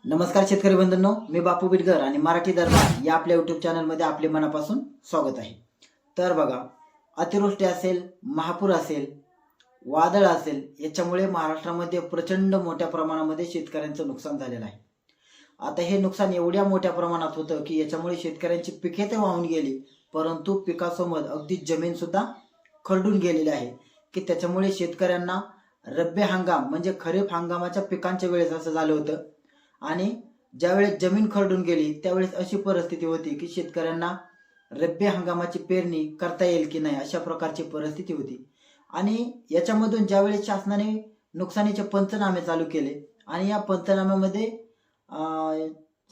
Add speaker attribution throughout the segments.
Speaker 1: नमस्कार शेतकरी बंधूंनो, मी बापू बिडकर आणि मराठी दरबार या आपल्या युट्यूब चॅनलमध्ये आपले मनापासून स्वागत आहे। तर बघा, अतिवृष्टी असेल, महापूर असेल, वादळ असेल, याच्यामुळे महाराष्ट्रामध्ये प्रचंड मोठ्या प्रमाणामध्ये शेतकऱ्यांचं नुकसान झालेलं आहे। आता हे नुकसान एवढ्या मोठ्या प्रमाणात होतं की याच्यामुळे शेतकऱ्यांची पिके तर वाहून गेली, परंतु पिकासोबत अगदी जमीन सुद्धा खरडून गेलेली आहे की त्याच्यामुळे शेतकऱ्यांना रब्बी हंगाम म्हणजे खरीप हंगामाच्या पिकांच्या वेळेस असं झालं होतं आणि ज्यावेळेस जमीन खरडून गेली त्यावेळेस अशी परिस्थिती होती की शेतकऱ्यांना रब्बी हंगामाची पेरणी करता येईल की नाही अशा प्रकारची परिस्थिती होती। आणि याच्यामधून ज्यावेळेस शासनाने नुकसानीचे पंचनामे चालू केले आणि या पंचनाम्यामध्ये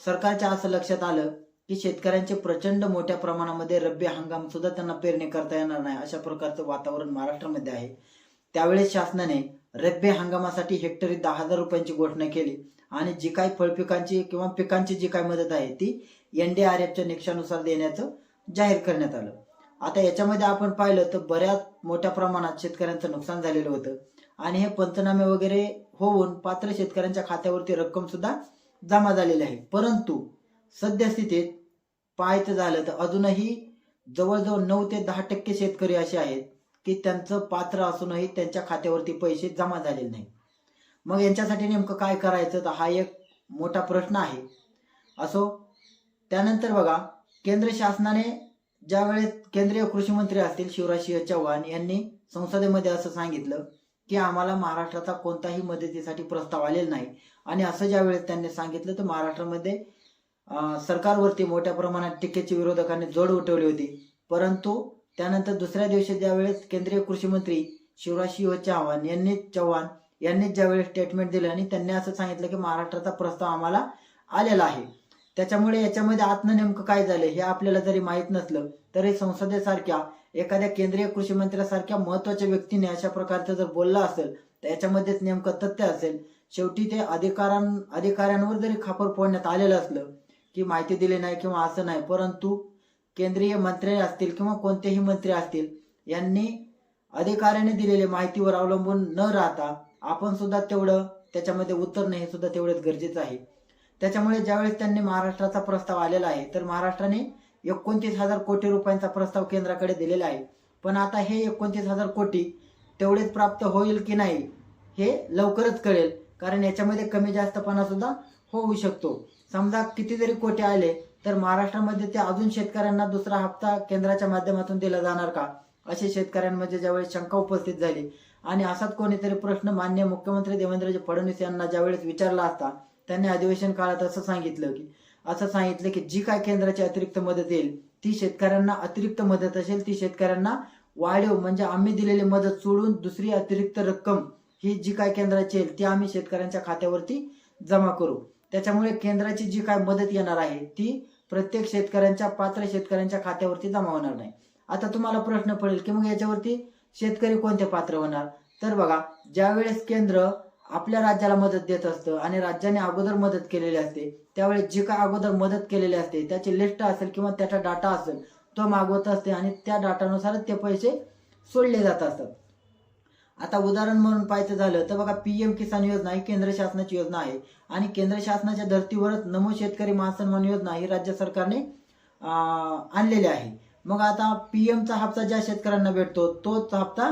Speaker 1: सरकारच्या असं लक्षात आलं की शेतकऱ्यांचे प्रचंड मोठ्या प्रमाणामध्ये रब्बी हंगाम सुद्धा त्यांना पेरणी करता येणार नाही अशा प्रकारचं वातावरण महाराष्ट्रामध्ये आहे। त्यावेळेस शासनाने रब्बी हंगामासाठी हेक्टरी 10,000 रुपयांची घोषणा केली आणि जी काही फळपिकांची किंवा पिकांची जी काही मदत आहे ती NDRFच्या निकषानुसार देण्याचं जाहीर करण्यात आलं। आता याच्यामध्ये आपण पाहिलं तर बऱ्याच मोठ्या प्रमाणात शेतकऱ्यांचं नुकसान झालेलं होतं आणि हे पंचनामे वगैरे होऊन पात्र शेतकऱ्यांच्या खात्यावरती रक्कम सुद्धा जमा झालेली आहे। परंतु सद्यस्थितीत पाहायचं झालं तर अजूनही जवळजवळ 9 ते 10% शेतकरी असे आहेत की त्यांचं पात्र असूनही त्यांच्या खात्यावरती पैसे जमा झालेले नाही। मग यांच्यासाठी नेमकं काय करायचं तर हा एक मोठा प्रश्न आहे। असो, त्यानंतर बघा, केंद्र शासनाने ज्यावेळेस केंद्रीय कृषी मंत्री असतील शिवराजसिंह चौहान यांनी संसदेमध्ये असं सांगितलं की आम्हाला महाराष्ट्राचा कोणताही मदतीसाठी प्रस्ताव आलेला नाही आणि असं ज्यावेळेस त्यांनी सांगितलं तर महाराष्ट्रामध्ये सरकारवरती मोठ्या प्रमाणात टीकेची विरोधकांनी जोड उठवली होती। परंतु त्यानंतर दुसऱ्या दिवशी ज्यावेळेस केंद्रीय कृषी मंत्री शिवराजसिंह चौहान यांनी ज्यावेळेस स्टेटमेंट दिलं आणि त्यांनी असं सांगितलं की महाराष्ट्राचा प्रस्ताव आम्हाला आलेला आहे। त्याच्यामुळे याच्यामध्ये आतनं नेमकं काय झालं हे आपल्याला जरी माहीत नसलं तरी संसदेसारख्या एखाद्या केंद्रीय कृषी मंत्र्यासारख्या महत्त्वाच्या व्यक्तीने अशा प्रकारचं जर बोललं असेल तर याच्यामध्येच नेमकं तथ्य असेल। शेवटी ते अधिकाऱ्यांवर जरी खापर फोडण्यात आलेलं असलं की माहिती दिली नाही किंवा असं नाही, परंतु केंद्रीय मंत्री असतील किंवा कोणतेही मंत्री असतील यांनी अधिकाऱ्याने दिलेल्या माहितीवर अवलंबून न राहता आपण सुद्धा तेवढं त्याच्यामध्ये उतरणं हे सुद्धा तेवढंच गरजेचं आहे। त्याच्यामुळे ज्यावेळेस त्यांनी महाराष्ट्राचा प्रस्ताव आलेला आहे तर महाराष्ट्राने 29,000 कोटी रुपयांचा प्रस्ताव केंद्राकडे दिलेला आहे। पण आता हे 29,000 कोटी तेवढेच प्राप्त होईल की नाही हे लवकरच कळेल, कारण याच्यामध्ये कमी जास्तपणा सुद्धा होऊ शकतो। समजा किती जरी कोटी आले तर महाराष्ट्रामध्ये ते अजून शेतकऱ्यांना दुसरा हप्ता केंद्राच्या माध्यमातून दिला जाणार का असे शेतकऱ्यांमध्ये ज्यावेळेस शंका उपस्थित झाली आणि असाच कोणीतरी प्रश्न माननीय मुख्यमंत्री देवेंद्रजी फडणवीस यांना ज्यावेळेस विचारला असता त्यांनी अधिवेशन काळात असं सांगितलं की जी काय केंद्राची अतिरिक्त मदत येईल ती शेतकऱ्यांना अतिरिक्त मदत असेल ती शेतकऱ्यांना वाढीव म्हणजे आम्ही दिलेली मदत सोडून दुसरी अतिरिक्त रक्कम ही जी काय केंद्राची येईल ती आम्ही शेतकऱ्यांच्या खात्यावरती जमा करू। त्याच्यामुळे केंद्राची जी काय मदत येणार आहे ती प्रत्येक पात्र शेतकऱ्यांच्या खात्यावरती जमा होणार नाही। आता तुम्हाला प्रश्न पडेल की मग याच्यावरती शेतकरी कोणते पात्र होणार? तर बघा, ज्यावेळेस केंद्र आपल्या राज्याला मदत देत असतं आणि राज्याने अगोदर मदत केलेली असते त्यावेळेस जी काय अगोदर मदत केलेली असते त्याची लिस्ट असेल किंवा त्याचा डाटा असेल तो मागवत असते आणि त्या डाटानुसारच ते पैसे सोडले जात असतात। आता उदाहरण म्हणून पाहायचं झालं तर बघा, PM किसान योजना ही केंद्र शासनाची योजना आहे आणि केंद्र शासनाच्या धर्तीवरच नमो शेतकरी महासन्मान योजना ही राज्य सरकारने आणलेली आहे। मग आता PMचा हप्ता ज्या शेतकऱ्यांना भेटतो तोच हप्ता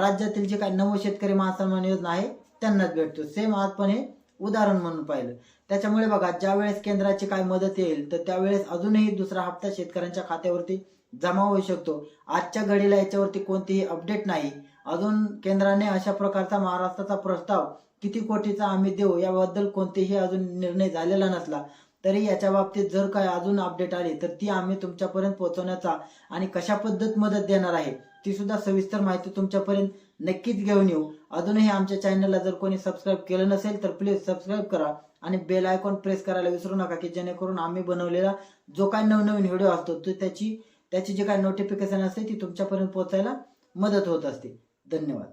Speaker 1: राज्यातील जे काही नमो शेतकरी महासन्मान योजना आहे त्यांनाच भेटतो। सेम आपण हे उदाहरण म्हणून पाहिलं। त्याच्यामुळे बघा, ज्यावेळेस केंद्राची काय मदत येईल तर त्यावेळेस अजूनही दुसरा हप्ता शेतकऱ्यांच्या खात्यावरती जमा होऊ शकतो। आजच्या घडीला याच्यावरती कोणतीही अपडेट नाही। अजून केंद्राने अशा प्रकारचा महाराष्ट्राचा प्रस्ताव किती कोटीचा आम्ही देऊ याबद्दल कोणतेही अजून निर्णय झालेला नसला तरी याच्या बाबतीत जर काय अजून अपडेट आली तर ती आम्ही तुमच्यापर्यंत पोहोचवण्याचा आणि कशा पद्धत मदत देणार आहे ती सुद्धा सविस्तर माहिती तुमच्यापर्यंत नक्कीच घेऊन येऊ। अजूनही आमच्या चॅनलला जर कोणी सबस्क्राईब केलं नसेल तर प्लीज सबस्क्राईब करा आणि बेल आयकॉन प्रेस करायला विसरू नका की जेणेकरून आम्ही बनवलेला जो काही नवनवीन व्हिडिओ असतो तो त्याची जी काही नोटिफिकेशन असते ती तुमच्यापर्यंत पोहोचायला मदत होत असते। धन्यवाद।